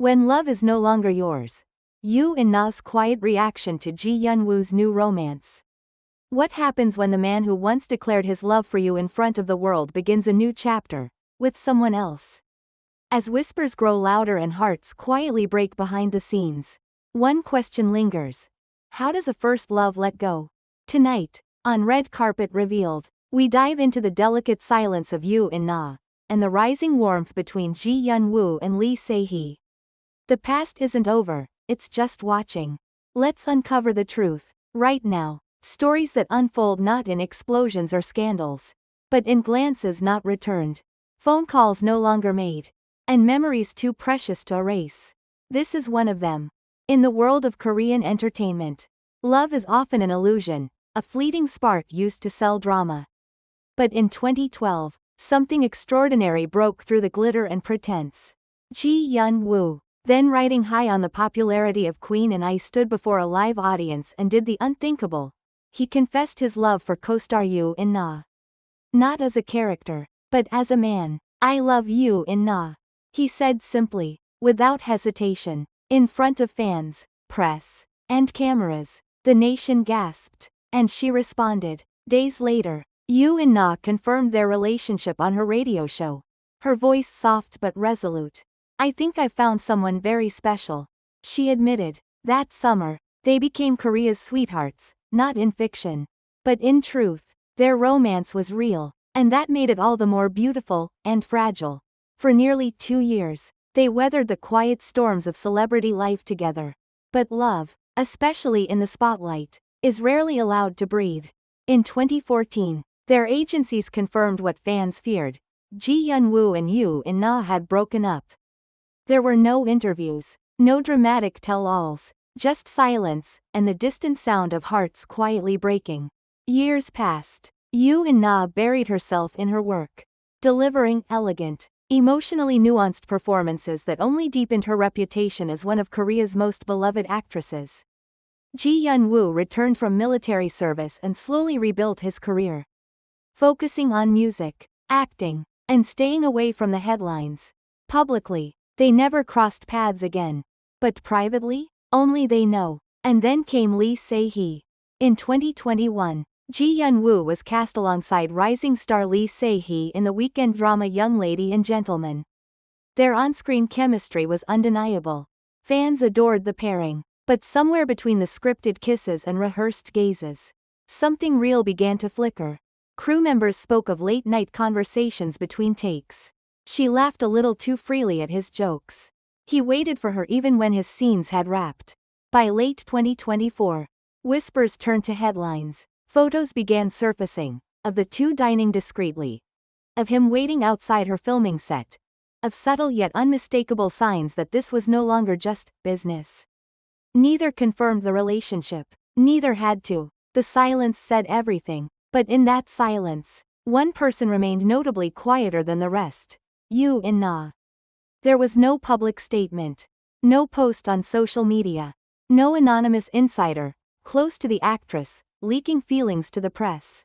When love is no longer yours. Yoo In-na's quiet reaction to Ji Hyun-woo's new romance. What happens when the man who once declared his love for you in front of the world begins a new chapter, with someone else? As whispers grow louder and hearts quietly break behind the scenes, one question lingers. How does a first love let go? Tonight, on Red Carpet Revealed, we dive into the delicate silence of Yoo In-na, and the rising warmth between Ji Hyun-woo and Lee Se-hee. The past isn't over, it's just watching. Let's uncover the truth, right now. Stories that unfold not in explosions or scandals, but in glances not returned, phone calls no longer made, and memories too precious to erase. This is one of them. In the world of Korean entertainment, love is often an illusion, a fleeting spark used to sell drama. But in 2012, something extraordinary broke through the glitter and pretense. Ji Hyun-woo, then riding high on the popularity of Queen and I, stood before a live audience and did the unthinkable. He confessed his love for co-star Yoo In-na. Not as a character, but as a man. I love Yoo In-na. He said simply, without hesitation, in front of fans, press, and cameras. The nation gasped, and she responded. Days later, Yoo In-na confirmed their relationship on her radio show. Her voice soft but resolute. I think I found someone very special, she admitted. That summer, they became Korea's sweethearts, not in fiction, but in truth. Their romance was real, and that made it all the more beautiful and fragile. For nearly 2 years, they weathered the quiet storms of celebrity life together. But love, especially in the spotlight, is rarely allowed to breathe. In 2014, their agencies confirmed what fans feared. Ji Hyun-woo and Yoo In-na had broken up. There were no interviews, no dramatic tell-alls, just silence, and the distant sound of hearts quietly breaking. Years passed. Yoo In-na buried herself in her work, delivering elegant, emotionally nuanced performances that only deepened her reputation as one of Korea's most beloved actresses. Ji Hyun-woo returned from military service and slowly rebuilt his career, focusing on music, acting, and staying away from the headlines. Publicly, they never crossed paths again. But privately, only they know. And then came Lee Se-hee. In 2021, Ji Hyun-woo was cast alongside rising star Lee Se-hee in the weekend drama Young Lady and Gentleman. Their on-screen chemistry was undeniable. Fans adored the pairing. But somewhere between the scripted kisses and rehearsed gazes, something real began to flicker. Crew members spoke of late-night conversations between takes. She laughed a little too freely at his jokes. He waited for her even when his scenes had wrapped. By late 2024, whispers turned to headlines. Photos began surfacing, of the two dining discreetly, of him waiting outside her filming set, of subtle yet unmistakable signs that this was no longer just business. Neither confirmed the relationship. Neither had to. The silence said everything. But in that silence, one person remained notably quieter than the rest. Yoo In-na. There was no public statement. No post on social media. No anonymous insider, close to the actress, leaking feelings to the press.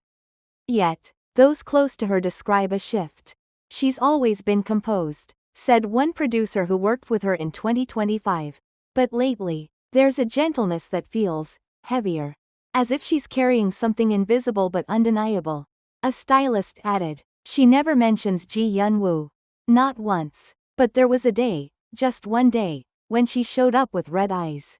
Yet, those close to her describe a shift. She's always been composed, said one producer who worked with her in 2025. But lately, there's a gentleness that feels heavier. As if she's carrying something invisible but undeniable. A stylist added. She never mentions Ji Hyun-woo. Not once. But there was a day, just one day, when she showed up with red eyes.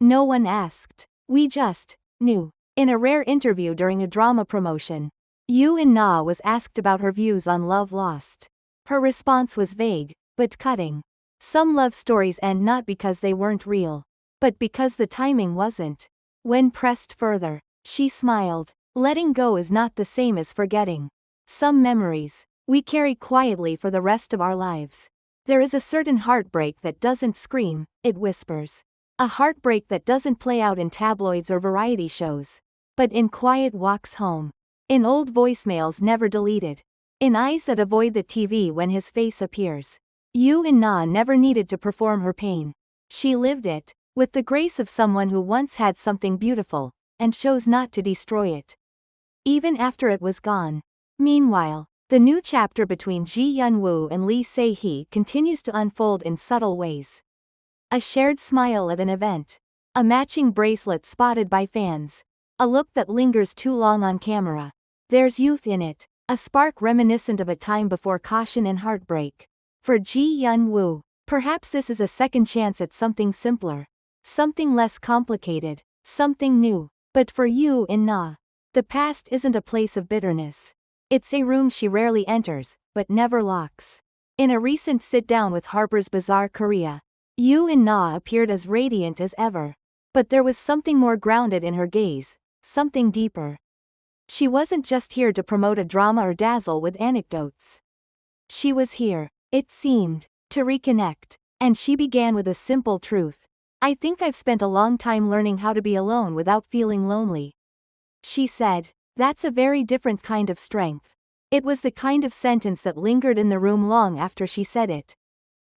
No one asked. We just knew. In a rare interview during a drama promotion, Yoo In-na was asked about her views on love lost. Her response was vague, but cutting. Some love stories end not because they weren't real, but because the timing wasn't. When pressed further, she smiled. Letting go is not the same as forgetting. Some memories, we carry quietly for the rest of our lives. There is a certain heartbreak that doesn't scream, it whispers. A heartbreak that doesn't play out in tabloids or variety shows, but in quiet walks home. In old voicemails never deleted. In eyes that avoid the TV when his face appears. Yoo In-na never needed to perform her pain. She lived it, with the grace of someone who once had something beautiful, and chose not to destroy it, even after it was gone. Meanwhile, the new chapter between Ji Hyun-woo and Lee Se-hee continues to unfold in subtle ways. A shared smile at an event. A matching bracelet spotted by fans. A look that lingers too long on camera. There's youth in it, a spark reminiscent of a time before caution and heartbreak. For Ji-Hyun, perhaps this is a second chance at something simpler. Something less complicated, something new. But for Hyun, the past isn't a place of bitterness. It's a room she rarely enters, but never locks. In a recent sit-down with Harper's Bazaar Korea, Hyun appeared as radiant as ever. But there was something more grounded in her gaze, something deeper. She wasn't just here to promote a drama or dazzle with anecdotes. She was here, it seemed, to reconnect. And she began with a simple truth. I think I've spent a long time learning how to be alone without feeling lonely. She said, that's a very different kind of strength. It was the kind of sentence that lingered in the room long after she said it.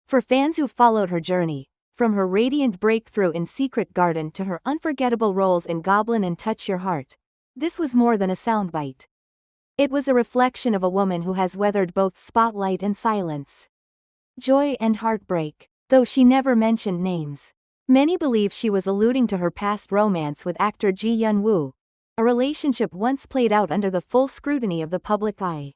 For fans who followed her journey, from her radiant breakthrough in Secret Garden to her unforgettable roles in Goblin and Touch Your Heart, this was more than a soundbite. It was a reflection of a woman who has weathered both spotlight and silence. Joy and heartbreak, though she never mentioned names. Many believe she was alluding to her past romance with actor Ji-Hyun, a relationship once played out under the full scrutiny of the public eye.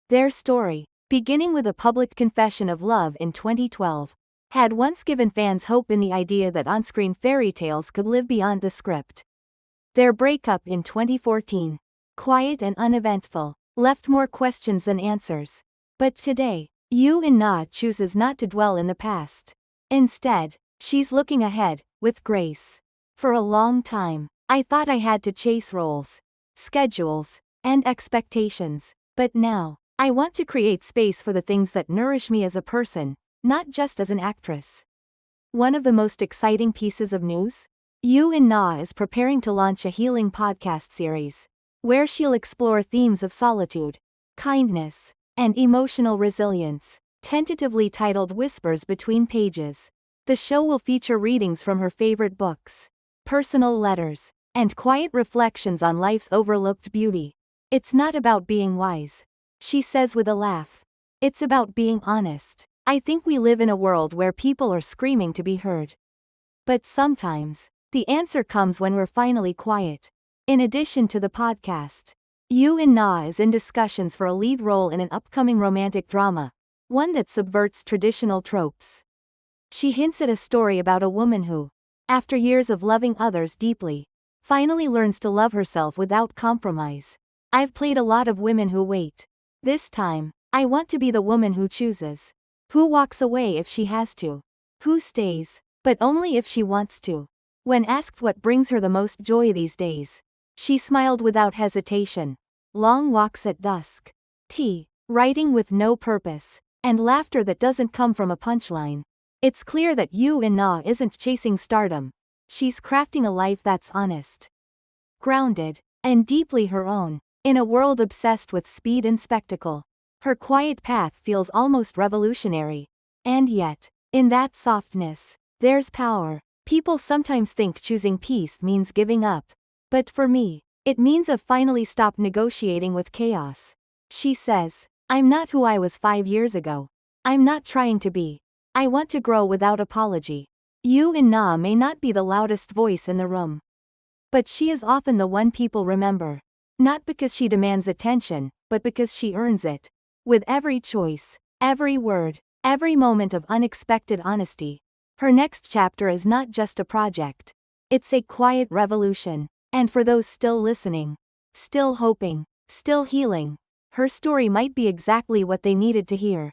Their story, beginning with a public confession of love in 2012, had once given fans hope in the idea that on-screen fairy tales could live beyond the script. Their breakup in 2014, quiet and uneventful, left more questions than answers. But today, Hyun chooses not to dwell in the past. Instead, she's looking ahead, with grace. For a long time, I thought I had to chase roles, schedules, and expectations. But now, I want to create space for the things that nourish me as a person, not just as an actress. One of the most exciting pieces of news? Hyun is preparing to launch a healing podcast series, where she'll explore themes of solitude, kindness, and emotional resilience, tentatively titled Whispers Between Pages. The show will feature readings from her favorite books, personal letters, and quiet reflections on life's overlooked beauty. It's not about being wise, she says with a laugh. It's about being honest. I think we live in a world where people are screaming to be heard. But sometimes, the answer comes when we're finally quiet. In addition to the podcast, Hyun is in discussions for a lead role in an upcoming romantic drama, one that subverts traditional tropes. She hints at a story about a woman who, after years of loving others deeply, finally learns to love herself without compromise. I've played a lot of women who wait. This time, I want to be the woman who chooses. Who walks away if she has to. Who stays, but only if she wants to. When asked what brings her the most joy these days, she smiled without hesitation. Long walks at dusk. Tea, writing with no purpose, and laughter that doesn't come from a punchline. It's clear that Hyun isn't chasing stardom. She's crafting a life that's honest, grounded, and deeply her own. In a world obsessed with speed and spectacle, her quiet path feels almost revolutionary. And yet, in that softness, there's power. People sometimes think choosing peace means giving up. But for me, it means I've finally stopped negotiating with chaos. She says, I'm not who I was 5 years ago. I'm not trying to be. I want to grow without apology. Hyun may not be the loudest voice in the room, but she is often the one people remember. Not because she demands attention, but because she earns it. With every choice, every word, every moment of unexpected honesty. Her next chapter is not just a project. It's a quiet revolution. And for those still listening, still hoping, still healing, her story might be exactly what they needed to hear.